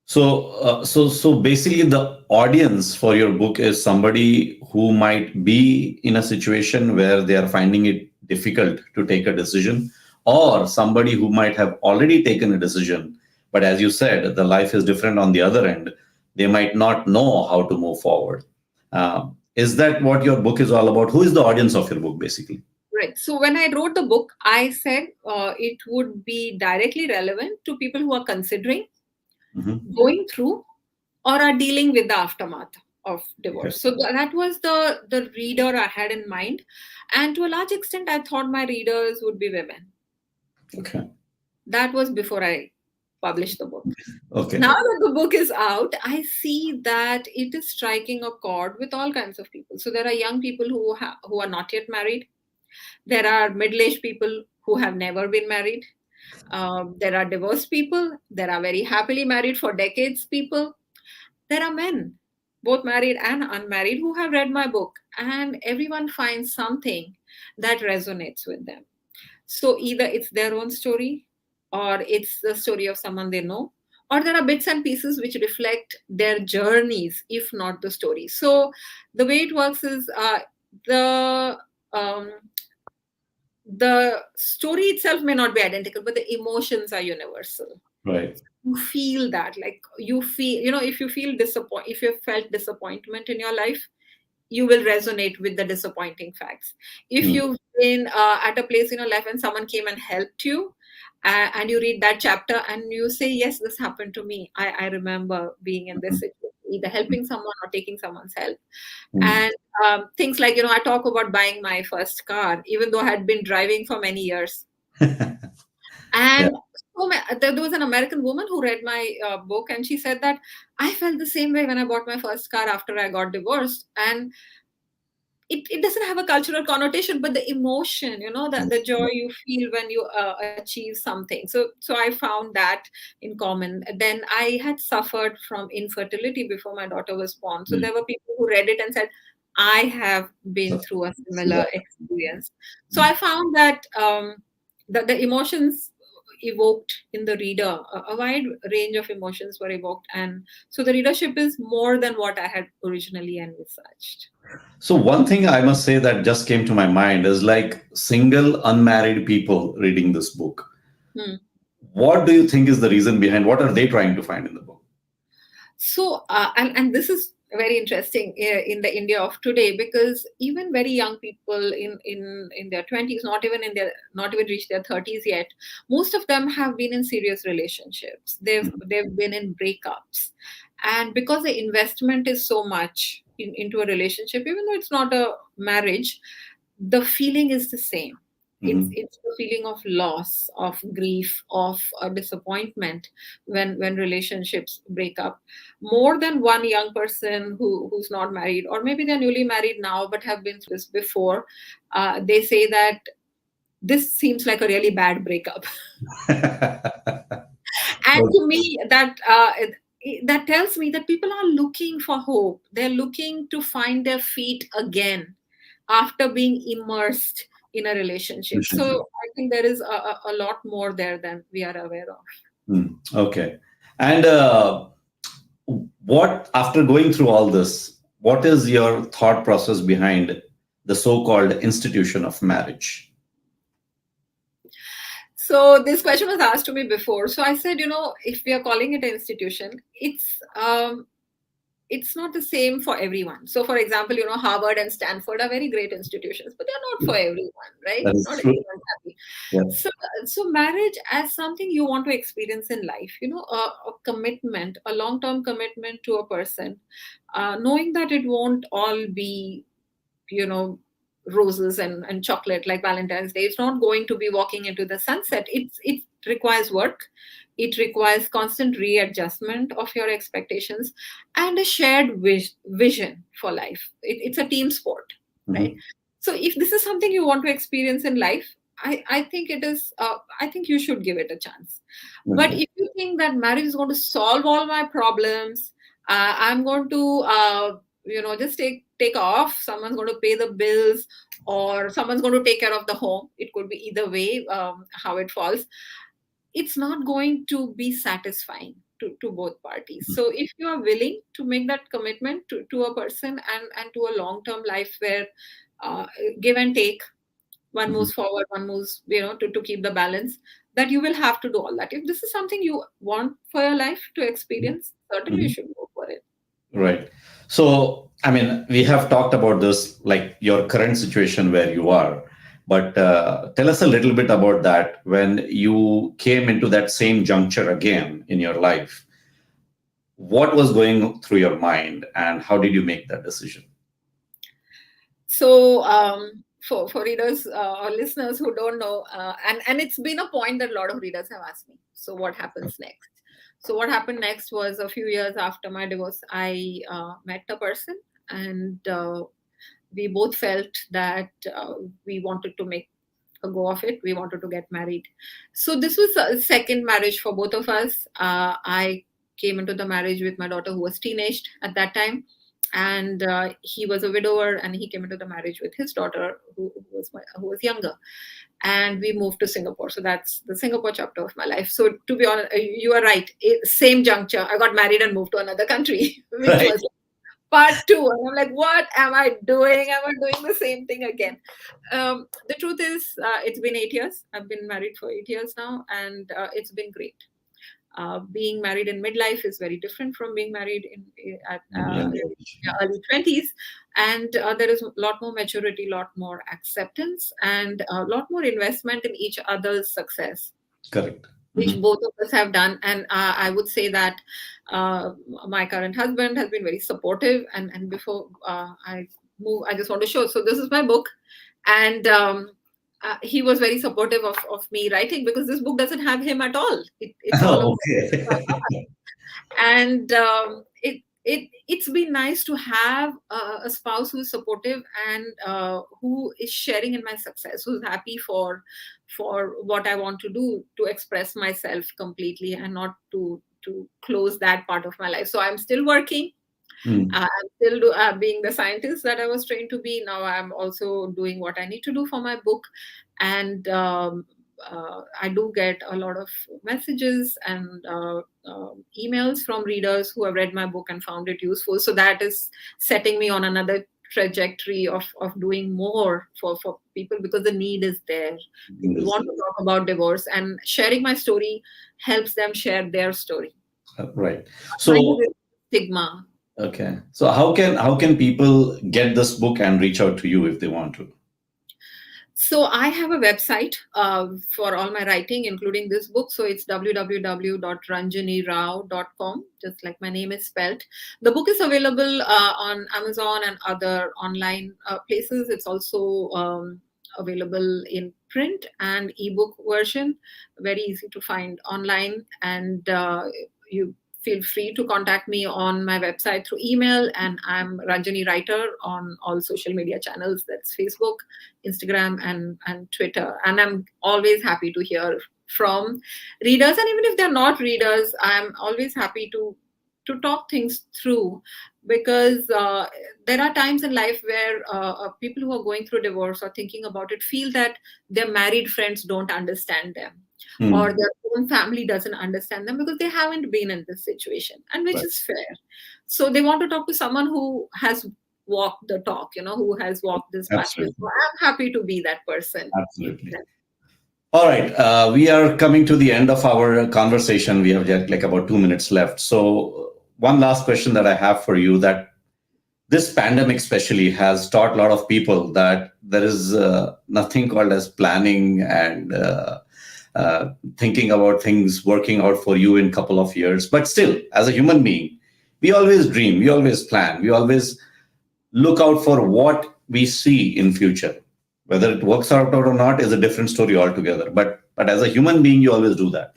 So basically, the audience for your book is somebody who might be in a situation where they are finding it difficult to take a decision, or somebody who might have already taken a decision, but as you said, the life is different on the other end. They might not know how to move forward. Is that what your book is all about? Who is the audience of your book, basically? Right. So when I wrote the book, I said it would be directly relevant to people who are considering, Mhm. going through, or are dealing with the aftermath of Okay. divorce. So that was the reader I had in mind, and to a large extent, I thought my readers would be women. Okay. That was before I published the book. Okay. Now that the book is out, I see that it is striking a chord with all kinds of people. So there are young people who are not yet married. There are middle-aged people who have never been married. There are divorced people. There are very happily married for decades people. There are men, both married and unmarried, who have read my book, and everyone finds something that resonates with them. So either it's their own story, or it's the story of someone they know, or there are bits and pieces which reflect their journeys, if not the story. So the way it works is the um, the story itself may not be identical, but the emotions are universal. Right. You feel that, like you feel, if you feel if you felt disappointment in your life, you will resonate with the disappointing facts. If Mm. you've been at a place in your life and someone came and helped you, and you read that chapter and you say, yes, this happened to me. I remember being in this situation, either helping someone or taking someone's help. Mm. And things like, I talk about buying my first car, even though I had been driving for many years. Yeah. And there was an American woman who read my book, and she said that I felt the same way when I bought my first car after I got divorced. And it doesn't have a cultural connotation, but the emotion, the joy you feel when you achieve something. So I found that in common. Then I had suffered from infertility before my daughter was born. So Mm. there were people who read it and said, I have been through a similar Right. experience. So I found that the emotions evoked in the reader, a wide range of emotions were evoked. And so the readership is more than what I had originally envisaged. So one thing I must say that just came to my mind is like single unmarried people reading this book. Hmm. What do you think is the reason behind? What are they trying to find in the book? So, and this is very interesting in the India of today, because even very young people in their 20s, not even reached their 30s yet, most of them have been in serious relationships. They've been in breakups, and because the investment is so much into a relationship, even though it's not a marriage, the feeling is the same. It's Mhm. it's the feeling of loss, of grief, of disappointment when relationships break up. More than one young person who's not married, or maybe they're newly married now but have been through this before, they say that this seems like a really bad breakup. And to me, that tells me that people are looking for hope. They're looking to find their feet again after being immersed in a relationship. So Relationship. I think there is a lot more there than we are aware of. Okay. And what, after going through all this, what is your thought process behind the so-called institution of marriage? So this question was asked to me before. So I said, if we are calling it an institution, it's not the same for everyone. So for example, Harvard and Stanford are very great institutions, but they're not for everyone, right? That is Not true. everyone's happy. Yeah. So marriage as something you want to experience in life, a commitment, a long-term commitment to a person, knowing that it won't all be, you know, roses and chocolate like Valentine's Day. It's not going to be walking into the sunset. It requires work. It requires constant readjustment of your expectations and a shared vision for life. It's a team sport, right? Mhm. So if this is something you want to experience in life, I think it is. I think you should give it a chance. But Okay. if you think that marriage is going to solve all my problems, I'm going to, just take off. Someone's going to pay the bills, or someone's going to take care of the home. It could be either way, how it falls. It's not going to be satisfying. to both parties. So if you are willing to make that commitment to a person and to a long-term life where give and take, one moves forward, one moves, to keep the balance, that you will have to do all that. If this is something you want for your life to experience, certainly you should go for it. Right. So, I mean, we have talked about this, like your current situation where you are, but tell us a little bit about that when you came into that same juncture again in your life. What was going through your mind and how did you make that decision? So, for readers or listeners who don't know, and it's been a point that a lot of readers have asked me, so what happens next? So what happened next was a few years after my divorce, I met a person, and we both felt that we wanted to make a go of it. We wanted to get married. So this was a second marriage for both of us. I came into the marriage with my daughter, who was teenaged at that time, and he was a widower, and he came into the marriage with his daughter, who was younger. And we moved to Singapore. So that's the Singapore chapter of my life. So to be honest, you are right. Same juncture, I got married and moved to another country, which Right. was part two. And I'm like, what am I doing? Am I doing the same thing again? The truth is, it's been 8 years. I've been married for 8 years now, and it's been great. Being married in midlife is very different from being married at early 20s. And there is a lot more maturity, a lot more acceptance, and a lot more investment in each other's success, Correct. which both of us have done. And I would say that my current husband has been very supportive. And before I move, I just want to show. So this is my book. And he was very supportive of me writing, because this book doesn't have him at all. It's all Oh, about okay. and it's been nice to have a spouse who's supportive and who is sharing in my success, who's happy for what I want to do, to express myself completely and not to close that part of my life. So I'm still working. I'm still being the scientist that I was trained to be. Now I'm also doing what I need to do for my book. And I do get a lot of messages and emails from readers who have read my book and found it useful. So that is setting me on another trajectory of doing more for people, because the need is there. People want to talk about divorce, and sharing my story helps them share their story. Right. So, Stigma. okay. So how can people get this book and reach out to you if they want to? So I have a website for all my writing, including this book. So it's www.ranjanirao.com, just like my name is spelled. The book is available on Amazon and other online places. It's also available in print and ebook version, very easy to find online. And you feel free to contact me on my website through email, and I'm Ranjani Writer on all social media channels. That's Facebook, Instagram, and Twitter. And I'm always happy to hear from readers. And even if they're not readers, I'm always happy to talk things through, because there are times in life where people who are going through divorce or thinking about it feel that their married friends don't understand them. Or their own family doesn't understand them because they haven't been in this situation, and which is fair. So they want to talk to someone who has walked the talk, who has walked this path. So I'm happy to be that person. Absolutely. All right. We are coming to the end of our conversation. We have like about 2 minutes left. So one last question that I have for you, that this pandemic especially has taught a lot of people that there is nothing called as planning and thinking about things working out for you in a couple of years. But still, as a human being, we always dream, we always plan, we always look out for what we see in future. Whether it works out or not is a different story altogether. But as a human being, you always do that.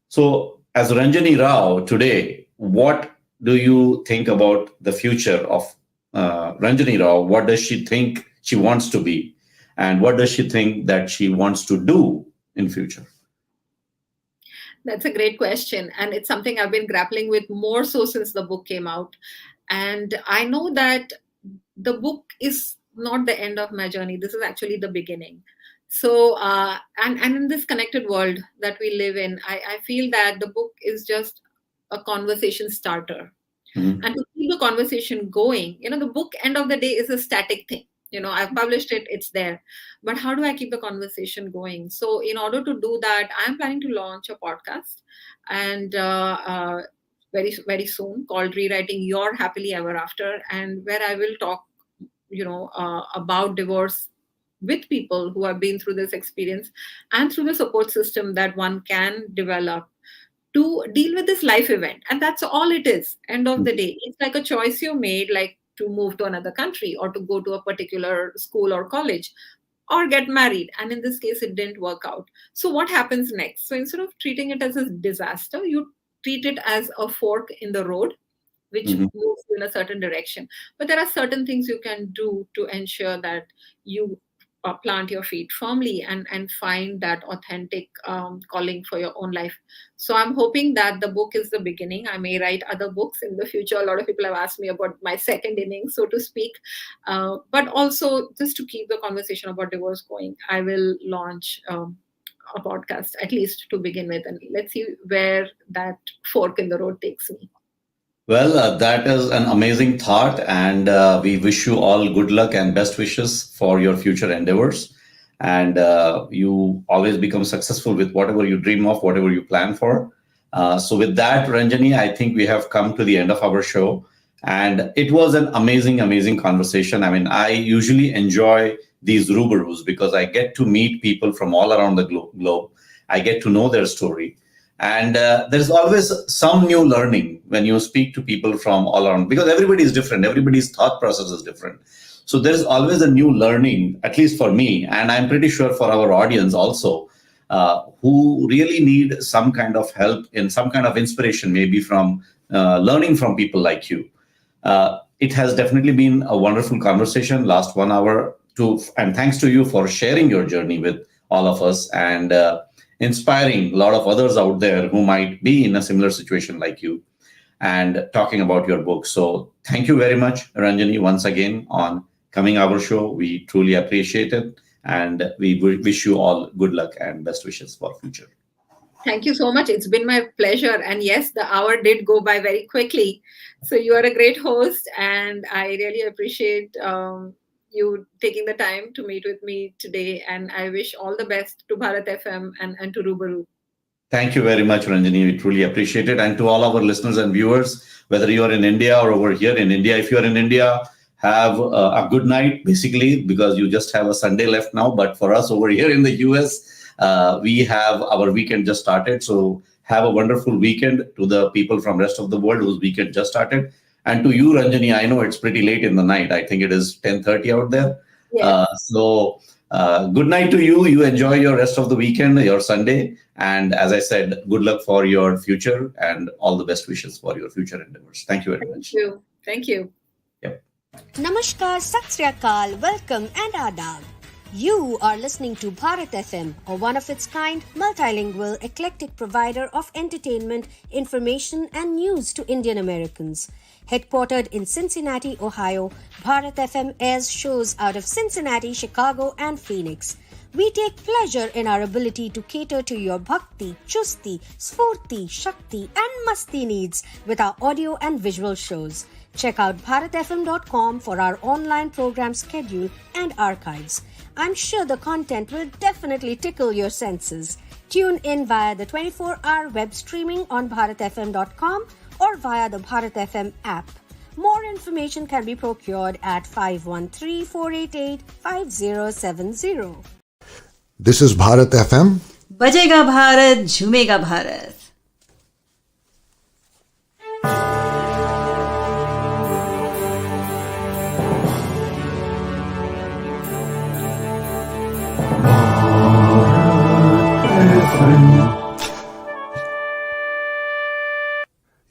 So as Ranjani Rao today, what do you think about the future of Ranjani Rao? What does she think she wants to be? And what does she think that she wants to do in future? That's a great question. And it's something I've been grappling with more so since the book came out. And I know that the book is not the end of my journey. This is actually the beginning. So, and in this connected world that we live in, I feel that the book is just a conversation starter. Mhm. And to keep the conversation going, the book end of the day is a static thing. I've published it, it's there. But how do I keep the conversation going? So in order to do that, I'm planning to launch a podcast and very, very soon, called Rewriting Your Happily Ever After, and where I will talk, about divorce with people who have been through this experience and through the support system that one can develop to deal with this life event. And that's all it is. End of the day, it's like a choice you made, like to move to another country or to go to a particular school or college or get married. And in this case, it didn't work out. So what happens next? So instead of treating it as a disaster, you treat it as a fork in the road, which Mhm. moves you in a certain direction. But there are certain things you can do to ensure that you plant your feet firmly and find that authentic calling for your own life. So I'm hoping that the book is the beginning. I may write other books in the future. A lot of people have asked me about my second inning, so to speak. But also, just to keep the conversation about divorce going, I will launch a podcast, at least to begin with, and let's see where that fork in the road takes me. Well, that is an amazing thought, and we wish you all good luck and best wishes for your future endeavors. And you always become successful with whatever you dream of, whatever you plan for. So, with that, Ranjani, I think we have come to the end of our show. And it was an amazing, amazing conversation. I mean, I usually enjoy these Rubarus because I get to meet people from all around the globe. I get to know their story. And there's always some new learning when you speak to people from all around, because everybody is different. Everybody's thought process is different. So there's always a new learning, at least for me, and I'm pretty sure for our audience also, who really need some kind of help and some kind of inspiration, maybe from learning from people like you. It has definitely been a wonderful conversation, last 1 hour, and thanks to you for sharing your journey with all of us and inspiring a lot of others out there who might be in a similar situation like you and talking about your book. So thank you very much, Ranjani, once again on coming our show. We truly appreciate it. And we wish you all good luck and best wishes for future. Thank you so much. It's been my pleasure. And yes, the hour did go by very quickly. So you are a great host, and I really appreciate you taking the time to meet with me today. And I wish all the best to Bharat FM and to Rubaru. Thank you very much, Ranjani. We truly appreciate it. And to all our listeners and viewers, whether you are in India or over here in India, if you are in India, have a good night, basically, because you just have a Sunday left now. But for us over here in the US, we have our weekend just started. So have a wonderful weekend to the people from rest of the world whose weekend just started. And to you, Ranjani, I know it's pretty late in the night. I think it is 10:30 out there. Yes. So good night to you. You enjoy your rest of the weekend, your Sunday. And as I said, good luck for your future and all the best wishes for your future endeavors. Thank you very much. Thank you. Thank you. Yep. Namaskar, Sat Sri Akal, welcome and adab. You are listening to Bharat FM, a one-of-its-kind, multilingual, eclectic provider of entertainment, information and news to Indian Americans. Headquartered in Cincinnati, Ohio, Bharat FM airs shows out of Cincinnati, Chicago and Phoenix. We take pleasure in our ability to cater to your bhakti, chusti, sphurti, shakti and masti needs with our audio and visual shows. Check out bharatfm.com for our online program schedule and archives. I'm sure the content will definitely tickle your senses. Tune in via the 24-hour web streaming on bharatfm.com or via the Bharat FM app. More information can be procured at 513-488-5070. This is Bharat FM. बजेगा भारत, झूमेगा भारत.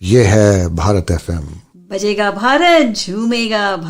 ये है Bharat FM. बजेगा भारत, झूमेगा भारत.